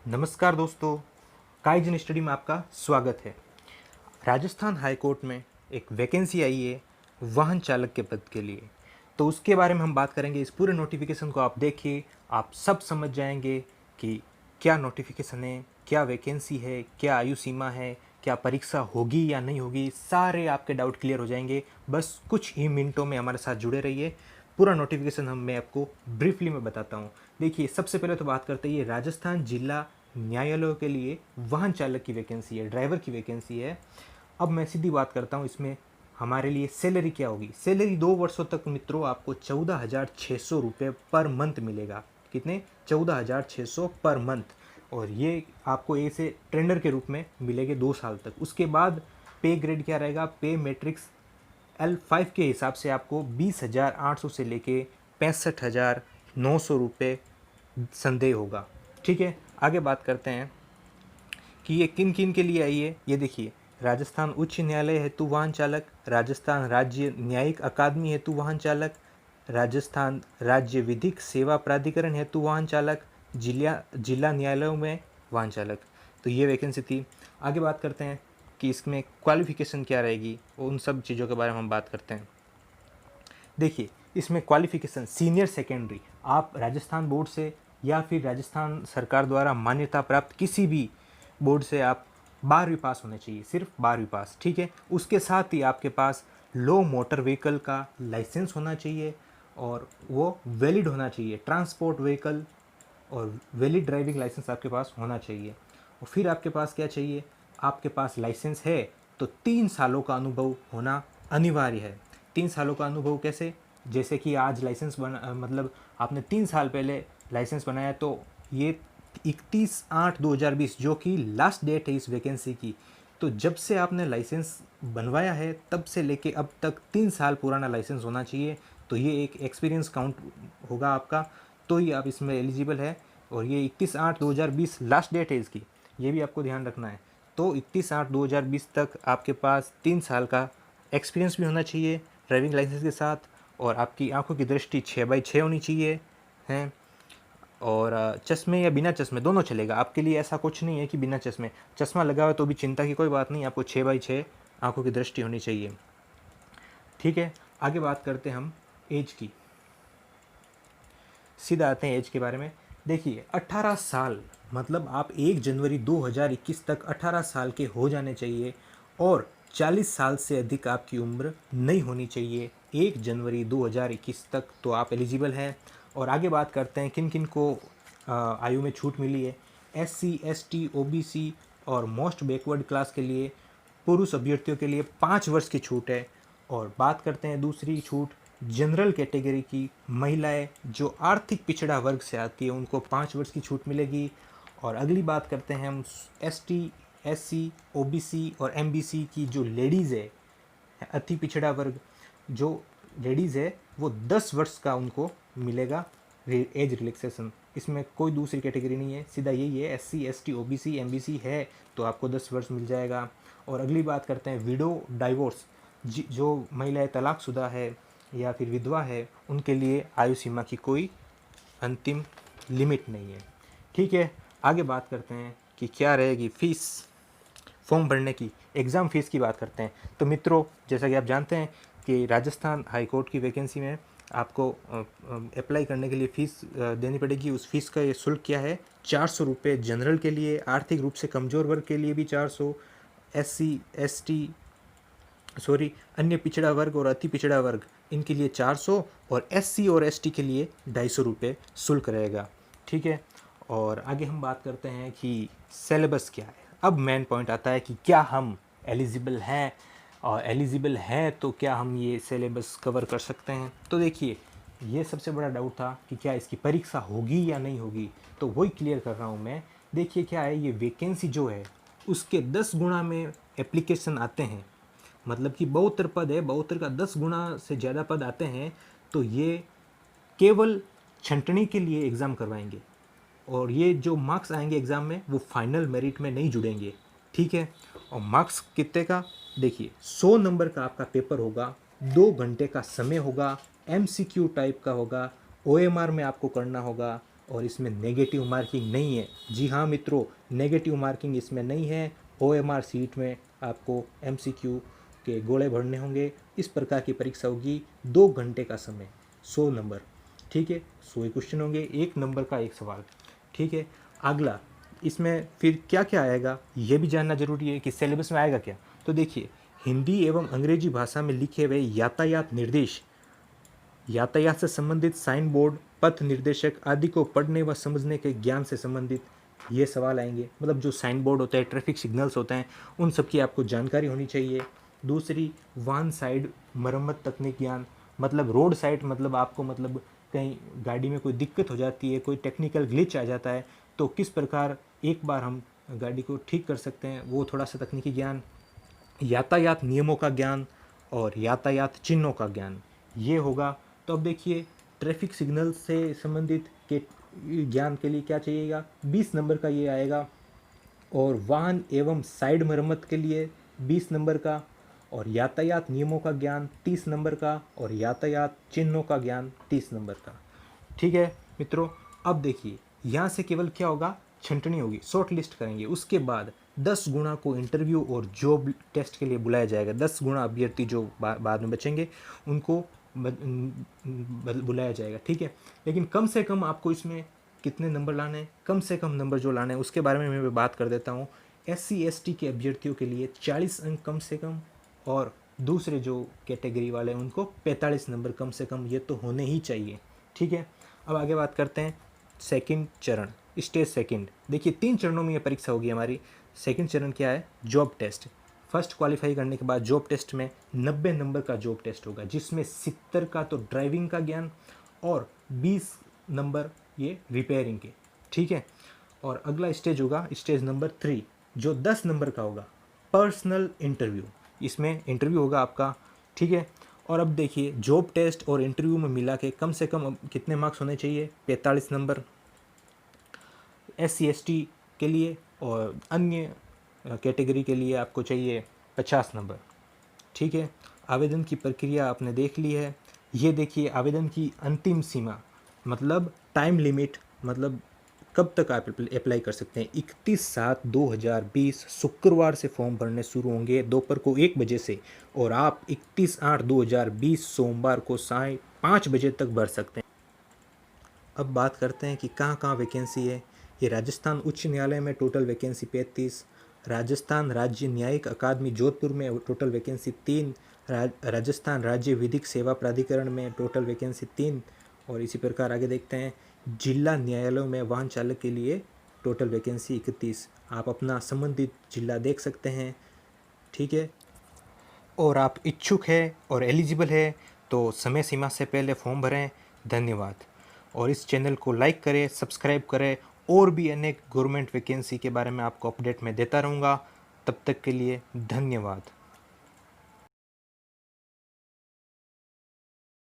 नमस्कार दोस्तों, kaizen study में आपका स्वागत है। राजस्थान हाई कोर्ट में एक वैकेंसी आई है वाहन चालक के पद के लिए। तो उसके बारे में हम बात करेंगे। इस पूरे नोटिफिकेशन को आप देखिए, आप सब समझ जाएंगे कि क्या नोटिफिकेशन है, क्या वैकेंसी है, क्या आयु सीमा है, क्या परीक्षा होगी या नहीं होगी। सारे आपके डाउट क्लियर हो जाएंगे। बस कुछ ही मिनटों में हमारे साथ जुड़े रहिए। पूरा नोटिफिकेशन मैं आपको ब्रीफली में बताता हूँ। देखिए, सबसे पहले तो बात करते हैं, ये राजस्थान जिला न्यायालयों के लिए वाहन चालक की वैकेंसी है, ड्राइवर की वैकेंसी है। अब मैं सीधी बात करता हूँ, इसमें हमारे लिए सैलरी क्या होगी। सैलरी 2 वर्षों तक मित्रों आपको 14,600 रुपये पर मंथ मिलेगा। कितने? 14,600 पर मंथ। और ये आपको ऐसे ट्रेंडर के रूप में मिलेंगे 2 साल तक। उसके बाद पे ग्रेड क्या रहेगा? पे मैट्रिक्स L5 के हिसाब से आपको 20,800 से लेके 65,900 रुपये संदेह होगा। ठीक है, आगे बात करते हैं कि ये किन किन के लिए आई है। ये देखिए, राजस्थान उच्च न्यायालय हेतु वाहन चालक, राजस्थान राज्य न्यायिक अकादमी हेतु वाहन चालक, राजस्थान राज्य विधिक सेवा प्राधिकरण हेतु वाहन चालक, जिला जिला न्यायालयों में वाहन चालक। तो ये वैकेंसी थी। आगे बात करते हैं कि इसमें क्वालिफिकेशन क्या रहेगी, उन सब चीज़ों के बारे में हम बात करते हैं। देखिए, इसमें क्वालिफिकेशन सीनियर सेकेंडरी, आप राजस्थान बोर्ड से या फिर राजस्थान सरकार द्वारा मान्यता प्राप्त किसी भी बोर्ड से आप 12वीं पास होने चाहिए, सिर्फ 12वीं पास। ठीक है, उसके साथ ही आपके पास लो मोटर व्हीकल का लाइसेंस होना चाहिए और वो वैलिड होना चाहिए। ट्रांसपोर्ट व्हीकल और वैलिड ड्राइविंग लाइसेंस आपके पास होना चाहिए। और फिर आपके पास क्या चाहिए? आपके पास लाइसेंस है तो 3 सालों का अनुभव होना अनिवार्य है। 3 सालों का अनुभव कैसे? जैसे कि आज लाइसेंस बना, मतलब आपने 3 साल पहले लाइसेंस बनाया, तो ये 31/8/2020 जो कि लास्ट डेट है इस वैकेंसी की। तो जब से आपने लाइसेंस बनवाया है तब से लेके अब तक 3 साल पुराना लाइसेंस होना चाहिए। तो ये एक एक्सपीरियंस काउंट होगा आपका, तो ही आप इसमें एलिजिबल है। और ये 31/8/2020 लास्ट डेट है इसकी, ये भी आपको ध्यान रखना है। तो 31/8/2020 तक आपके पास 3 साल का एक्सपीरियंस भी होना चाहिए ड्राइविंग लाइसेंस के साथ। और आपकी आंखों की दृष्टि 6/6 होनी चाहिए हैं। और चश्मे या बिना चश्मे दोनों चलेगा आपके लिए। ऐसा कुछ नहीं है कि बिना चश्मे, चश्मा लगा हुआ तो भी चिंता की कोई बात नहीं, आपको 6/6 आंखों की दृष्टि होनी चाहिए। ठीक है, आगे बात करते हैं हम एज की। सीधा आते हैं एज के बारे में। देखिए, 18 साल, मतलब आप 1 जनवरी 2021 तक 18 साल के हो जाने चाहिए और 40 साल से अधिक आपकी उम्र नहीं होनी चाहिए 1 जनवरी 2021 तक, तो आप एलिजिबल हैं। और आगे बात करते हैं किन किन को आयु में छूट मिली है। SC ST OBC और मोस्ट बैकवर्ड क्लास के लिए, पुरुष अभ्यर्थियों के लिए 5 वर्ष की छूट है। और बात करते हैं दूसरी छूट, जनरल कैटेगरी की महिलाएं जो आर्थिक पिछड़ा वर्ग से आती है उनको 5 वर्ष की छूट मिलेगी। और अगली बात करते हैं हम ST SC OBC और MBC की जो लेडीज़ है, अति पिछड़ा वर्ग जो लेडीज़ है, वो 10 वर्ष का उनको मिलेगा एज रिलैक्सेशन। इसमें कोई दूसरी कैटेगरी नहीं है, सीधा यही है। SC ST OBC MBC है तो आपको 10 वर्ष मिल जाएगा। और अगली बात करते हैं विडो डाइवोर्स, जो महिलाएं तलाकशुदा है या फिर विधवा है, उनके लिए आयु सीमा की कोई अंतिम लिमिट नहीं है। ठीक है, आगे बात करते हैं कि क्या रहेगी फ़ीस फॉर्म भरने की। एग्ज़ाम फ़ीस की बात करते हैं। तो मित्रों, जैसा कि आप जानते हैं कि राजस्थान हाई कोर्ट की वैकेंसी में आपको अप्लाई करने के लिए फ़ीस देनी पड़ेगी। उस फीस का ये शुल्क क्या है? 400 रुपये जनरल के लिए, आर्थिक रूप से कमज़ोर वर्ग के लिए भी 400, SC ST अन्य पिछड़ा वर्ग और अति पिछड़ा वर्ग इनके लिए 400, और SC और ST के लिए 250 रुपये शुल्क रहेगा। ठीक है, और आगे हम बात करते हैं कि सिलेबस क्या है। अब मेन पॉइंट आता है कि क्या हम एलिजिबल हैं, और एलिजिबल हैं तो क्या हम ये सिलेबस कवर कर सकते हैं। तो देखिए, ये सबसे बड़ा डाउट था कि क्या इसकी परीक्षा होगी या नहीं होगी, तो वही क्लियर कर रहा हूँ मैं। देखिए क्या है, ये वैकेंसी जो है उसके 10 गुना में एप्लीकेशन आते हैं। मतलब कि 72 पद है, 72 का 10 गुना से ज़्यादा पद आते हैं। तो ये केवल छंटनी के लिए एग्ज़ाम करवाएंगे, और ये जो मार्क्स आएंगे एग्ज़ाम में वो फाइनल मेरिट में नहीं जुड़ेंगे। ठीक है, और मार्क्स कितने का? देखिए, 100 नंबर का आपका पेपर होगा, 2 घंटे का समय होगा, MCQ टाइप का होगा, OMR में आपको करना होगा, और इसमें नेगेटिव मार्किंग नहीं है। जी हाँ मित्रों, नेगेटिव मार्किंग इसमें नहीं है। OMR सीट में आपको MCQ के गोले भरने होंगे। इस प्रकार की परीक्षा होगी, 2 घंटे का समय, 100 नंबर, ठीक है। 100 क्वेश्चन होंगे, 1 नंबर का 1 सवाल, ठीक है। अगला, इसमें फिर क्या क्या आएगा ये भी जानना जरूरी है कि सिलेबस में आएगा क्या। तो देखिए, हिंदी एवं अंग्रेजी भाषा में लिखे हुए यातायात निर्देश, यातायात से संबंधित साइन बोर्ड, पथ निर्देशक आदि को पढ़ने व समझने के ज्ञान से संबंधित ये सवाल आएंगे। मतलब जो साइन बोर्ड होते हैं, ट्रैफिक सिग्नल्स होते हैं, उन सब की आपको जानकारी होनी चाहिए। दूसरी, वाहन साइड मरम्मत तकनीक ज्ञान, मतलब रोड साइड, मतलब आपको मतलब कहीं गाड़ी में कोई दिक्कत हो जाती है, कोई टेक्निकल ग्लिच आ जाता है, तो किस प्रकार एक बार हम गाड़ी को ठीक कर सकते हैं, वो थोड़ा सा तकनीकी ज्ञान। यातायात नियमों का ज्ञान और यातायात चिन्हों का ज्ञान, ये होगा। तो अब देखिए, ट्रैफिक सिग्नल से संबंधित के ज्ञान के लिए क्या चाहिएगा, 20 नंबर का ये आएगा। और वाहन एवं साइड मरम्मत के लिए 20 नंबर का, और यातायात नियमों का ज्ञान 30 नंबर का, और यातायात चिन्हों का ज्ञान 30 नंबर का, ठीक है मित्रों। अब देखिए, यहाँ से केवल क्या होगा, छंटनी होगी, शॉर्ट लिस्ट करेंगे। उसके बाद 10 गुणा को इंटरव्यू और जॉब टेस्ट के लिए बुलाया जाएगा। 10 गुणा अभ्यर्थी जो बाद में बचेंगे उनको बुलाया जाएगा, ठीक है। लेकिन कम से कम आपको इसमें कितने नंबर लाने हैं, कम से कम नंबर जो लाने हैं उसके बारे में मैं बात कर देता हूँ। SC ST के अभ्यर्थियों के लिए 40 अंक कम से कम, और दूसरे जो कैटेगरी वाले हैं उनको 45 नंबर कम से कम, ये तो होने ही चाहिए, ठीक है। अब आगे बात करते हैं सेकंड चरण, स्टेज सेकंड। देखिए, 3 चरणों में ये परीक्षा होगी हमारी। सेकंड चरण क्या है, जॉब टेस्ट। फर्स्ट क्वालिफाई करने के बाद जॉब टेस्ट में 90 नंबर का जॉब टेस्ट होगा, जिसमें 70 का तो ड्राइविंग का ज्ञान और 20 नंबर ये रिपेयरिंग के, ठीक है। और अगला स्टेज होगा स्टेज नंबर 3, जो 10 नंबर का होगा, पर्सनल इंटरव्यू। इसमें इंटरव्यू होगा आपका, ठीक है। और अब देखिए, जॉब टेस्ट और इंटरव्यू में मिला के कम से कम कितने मार्क्स होने चाहिए, 45 नंबर SC ST के लिए, और अन्य कैटेगरी के लिए आपको चाहिए 50 नंबर, ठीक है। आवेदन की प्रक्रिया आपने देख ली है। ये देखिए, आवेदन की अंतिम सीमा, मतलब टाइम लिमिट, मतलब कब तक आप अप्लाई कर सकते हैं, 31/7/2020 शुक्रवार से फॉर्म भरने शुरू होंगे दोपहर को 1 बजे से, और आप 31/8/2020 सोमवार को 5:30 बजे तक भर सकते हैं। अब बात करते हैं कि कहाँ कहाँ वैकेंसी है। ये राजस्थान उच्च न्यायालय में टोटल वैकेंसी 35, राजस्थान राज्य न्यायिक अकादमी जोधपुर में टोटल वैकेंसी 3, राजस्थान राज्य विधिक सेवा प्राधिकरण में टोटल वैकेंसी 3, और इसी प्रकार आगे देखते हैं जिला न्यायालयों में वाहन चालक के लिए टोटल वैकेंसी 31। आप अपना संबंधित जिला देख सकते हैं, ठीक है। और आप इच्छुक है और एलिजिबल है तो समय सीमा से पहले फॉर्म भरें। धन्यवाद। और इस चैनल को लाइक करें, सब्सक्राइब करें, और भी अनेक गवर्नमेंट वैकेंसी के बारे में आपको अपडेट मैं देता रहूँगा। तब तक के लिए धन्यवाद।